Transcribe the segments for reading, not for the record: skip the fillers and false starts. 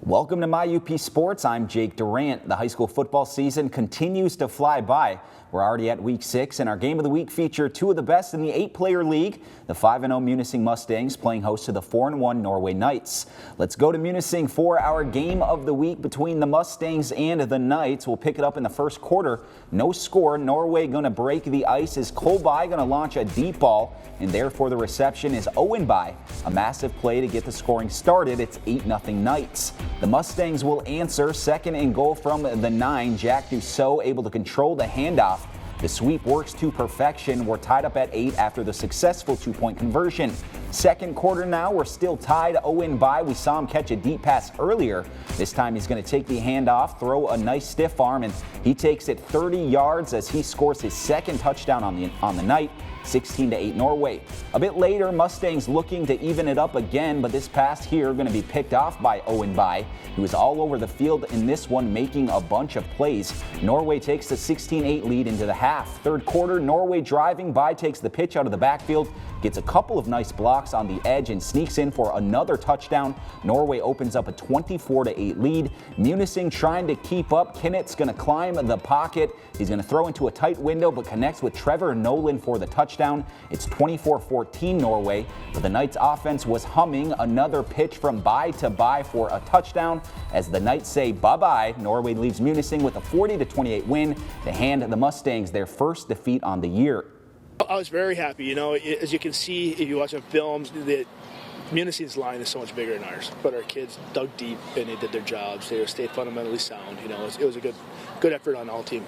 Welcome to My UP Sports. I'm Jake Durant. The high school football season continues to fly by. We're already at week 6, and our game of the week feature two of the best in the 8-player league, the 5-0 Munising Mustangs playing host to the 4-1 Norway Knights. Let's go to Munising for our game of the week between the Mustangs and the Knights. We'll pick it up in the first quarter. No score. Norway going to break the ice as Kolbai going to launch a deep ball, and therefore the reception is Owenby. A massive play to get the scoring started. It's 8-0 Knights. The Mustangs will answer. Second and goal from the 9. Jack Dussault able to control the handoff. The sweep works to perfection. We're tied up at 8 after the successful 2-point conversion. Second quarter now, we're still tied. Owenby, we saw him catch a deep pass earlier. This time he's going to take the handoff, throw a nice stiff arm, and he takes it 30 yards as he scores his second touchdown on the night. 16-8 Norway. A bit later, Mustangs looking to even it up again, but this pass here going to be picked off by Owenby. He was all over the field in this one, making a bunch of plays. Norway takes the 16-8 lead into the half. Third quarter, Norway driving by, takes the pitch out of the backfield, gets a couple of nice blocks on the edge, and sneaks in for another touchdown. Norway opens up a 24-8 lead. Munising trying to keep up. Kinnett's going to climb the pocket. He's going to throw into a tight window, but connects with Trevor Nolan for the touchdown. It's 24-14 Norway, but the Knights offense was humming. Another pitch from Bye to Bye for a touchdown. As the Knights say bye-bye, Norway leaves Munising with a 40-28 win to hand the Mustangs their first defeat on the year. I was very happy. You know, as you can see, if you watch the films, the Munising's line is so much bigger than ours. But our kids dug deep and they did their jobs. They stayed fundamentally sound. You know, it was a good effort on all team.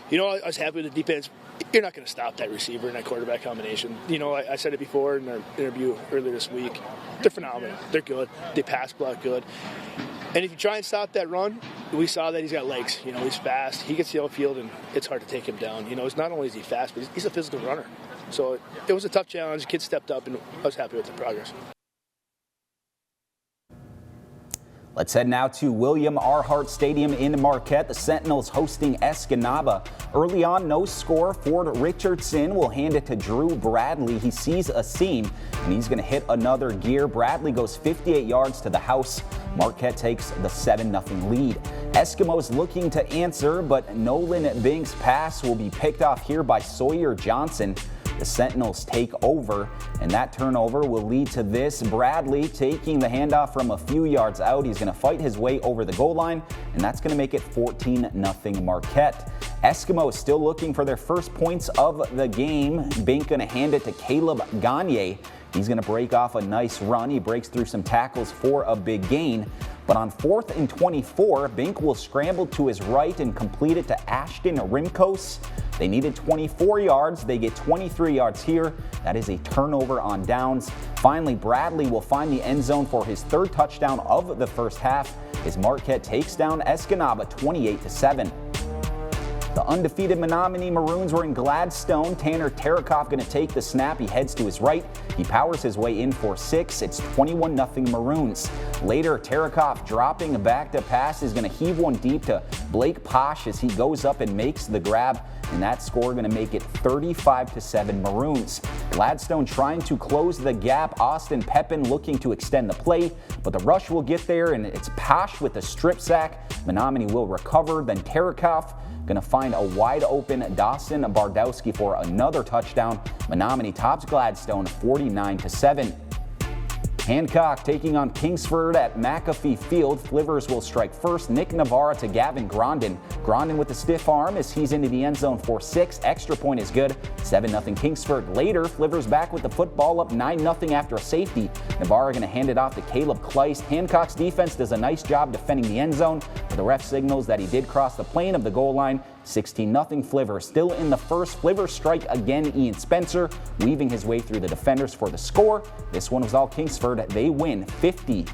You know, I was happy with the defense. You're not going to stop that receiver and that quarterback combination. You know, I said it before in our interview earlier this week. They're phenomenal. They're good. They pass block good. And if you try and stop that run, we saw that he's got legs. You know, he's fast. He gets the outfield, and it's hard to take him down. You know, it's not only is he fast, but he's a physical runner. So it was a tough challenge. The kids stepped up, and I was happy with the progress. Let's head now to William R. Hart Stadium in Marquette. The Sentinels hosting Escanaba. Early on, no score. Ford Richardson will hand it to Drew Bradley. He sees a seam, and he's going to hit another gear. Bradley goes 58 yards to the house. Marquette takes the 7-0 lead. Eskimos looking to answer, but Nolan Bink's pass will be picked off here by Sawyer Johnson. The Sentinels take over, and that turnover will lead to this. Bradley taking the handoff from a few yards out. He's going to fight his way over the goal line, and that's going to make it 14-0 Marquette. Eskimos still looking for their first points of the game. Bink going to hand it to Caleb Gagne. He's going to break off a nice run. He breaks through some tackles for a big gain. But on 4th and 24, Bink will scramble to his right and complete it to Ashton Rimkos. They needed 24 yards. They get 23 yards here. That is a turnover on downs. Finally, Bradley will find the end zone for his third touchdown of the first half as Marquette takes down Escanaba 28-7. The undefeated Menominee Maroons were in Gladstone. Tanner Tarakoff going to take the snap. He heads to his right. He powers his way in for 6. It's 21-0 Maroons. Later, Tarakoff dropping back to pass is going to heave one deep to Blake Posh as he goes up and makes the grab. And that score going to make it 35-7 Maroons. Gladstone trying to close the gap. Austin Pepin looking to extend the play, but the rush will get there, and it's Posh with a strip sack. Menominee will recover. Then Tarakoff going to find a wide open Dawson Bardowski for another touchdown. Menominee tops Gladstone 49-7. Hancock taking on Kingsford at McAfee Field. Flivers will strike first. Nick Navarra to Gavin Grondin. Grondin with the stiff arm as he's into the end zone for 6. Extra point is good. 7-0 Kingsford. Later, Flivers back with the football up 9-0 after a safety. Navarra going to hand it off to Caleb Kleist. Hancock's defense does a nice job defending the end zone, but the ref signals that he did cross the plane of the goal line. 16-0 Flivers. Still in the first, Flivers strike again Ian Spencer, weaving his way through the defenders for the score. This one was all Kingsford. They win 50-8.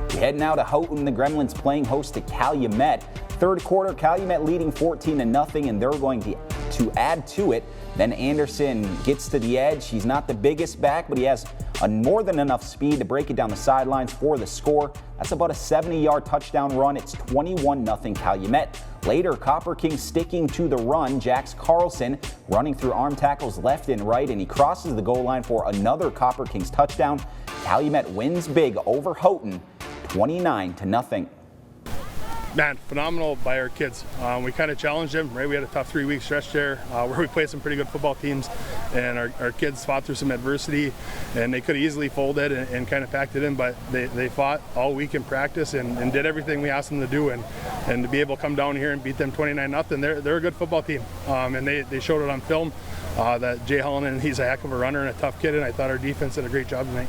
We head now to Houghton. The Gremlins playing host to Calumet. Third quarter, Calumet leading 14-0, and they're going to add to it. Then Anderson gets to the edge. He's not the biggest back, but he has more than enough speed to break it down the sidelines for the score. That's about a 70-yard touchdown run. It's 21-0 Calumet. Later, Copper King sticking to the run. Jax Carlson running through arm tackles left and right, and he crosses the goal line for another Copper Kings touchdown. Calumet wins big over Houghton, 29-0. Man, phenomenal by our kids. We kind of challenged them, right? We had a tough 3-week stretch there where we played some pretty good football teams, and our kids fought through some adversity, and they could have easily folded and kind of packed it in, but they fought all week in practice and did everything we asked them to do, and to be able to come down here and beat them 29-0, they're a good football team, and they showed it on film that Jay Hallinan, he's a heck of a runner and a tough kid, and I thought our defense did a great job tonight.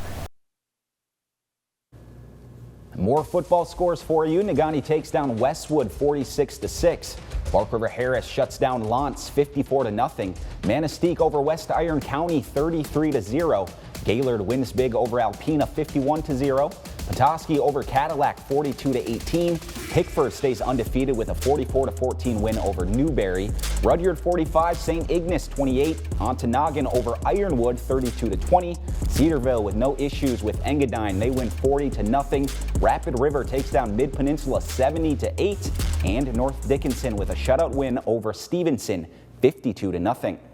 More football scores for you. Negaunee takes down Westwood 46-6. Bark River Harris shuts down Lance 54-0. Manistee over West Iron County 33-0. Gaylord wins big over Alpena 51-0. Petoskey over Cadillac 42-18. Pickford stays undefeated with a 44-14 win over Newberry. Rudyard 45, St. Ignace 28. Ontonagon over Ironwood 32-20. Cedarville with no issues with Engadine. They win 40-0. Rapid River takes down Mid-Peninsula 70-8. And North Dickinson with a shutout win over Stevenson 52-0.